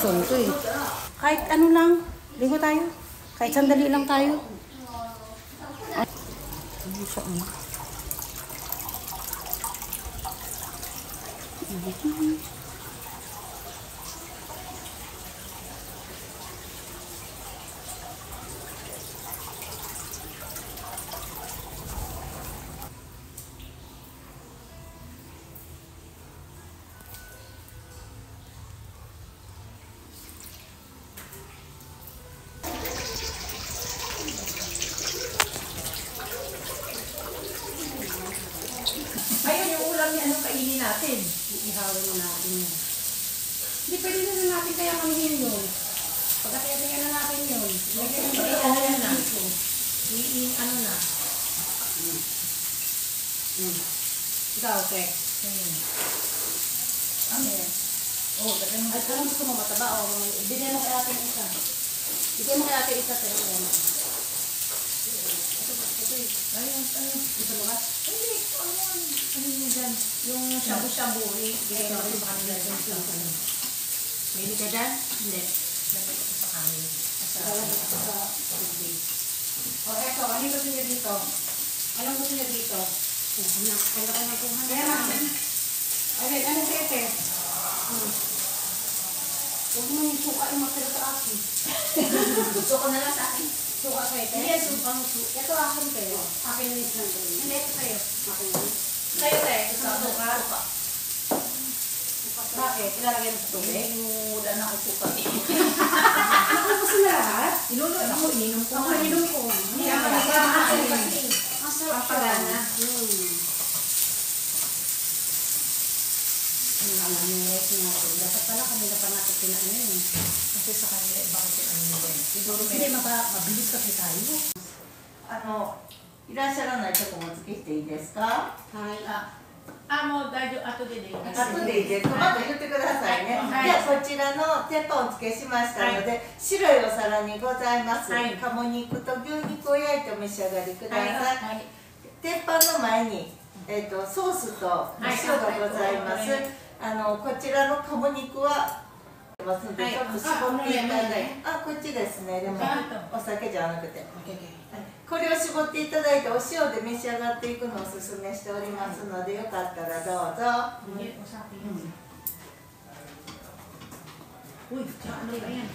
gusto nito eh. Kahit ano lang, ligo tayo. Kahit sandali lang tayo. Ano siya Ayun yung ulam niya, anong kainin natin? ihawin mo natin yun. Hindi pwede na natin kaya kamihin yun. Pagkatiyatingin na natin yun. Lagyan yung ano na. Ano na. Ikaw, okay. Ano yan? Oh, lagyan mo. Ay, anong gusto mo mataba? O, bigyan mo kay ating isa. Bigyan mo kay ating isa. Pero ano. Ayun. Gusto mo ba? Hindi, ano yun dyan? Yung shabu-shabu, bigay mo rin sa kanila dyan. Pwede ka dyan? Hindi. Lagay ko sa kanila. O, eto, ano gusto niya dito? Anong gusto niya dito? Kaya naman. Ayun, anong kete? Huwag mo yung suka yung matira sa akin. Gusto ko na lang sa akin. Suka kete? Hindi, sukang suka. Ito akin kayo. Akin yung isang kayo. Hindi, ito sa'yo. Akin yun. Sa'yo, te. Gusto ko suka. Bakit? Ilalagay mo sa tubig? Wala na ako suka. Ano gusto na lahat? Inunood ako, ininom ko. Ako inom ko. Hindi ako nagkakasin kasi. Ang sarap siya. Papagana. Alam niyo, rice natin. Dapat pala kanila pa natin pinaano yun. Kasi sa kanila, ibang ano nila. Siguro Hindi, mabilis kasi tayo. いらっしゃらないとこもお付けしていいですか？はい。もう大丈夫、後ででいいです。後でいいですか？まず言ってくださいね。はいじゃあこちらの鉄板お付けしましたので、白いお皿にございます。はい鴨肉と牛肉を焼いてお召し上がりください。はい。鉄板の前にソースと塩がございます。こちらの鴨肉はますので、ちょっと絞っていただいて、こっちですね。でもお酒じゃなくて。これを絞っていただいてお塩で召し上がっていくのをおすすめしておりますので、よかったらどうぞ。Uy, ano ba yan?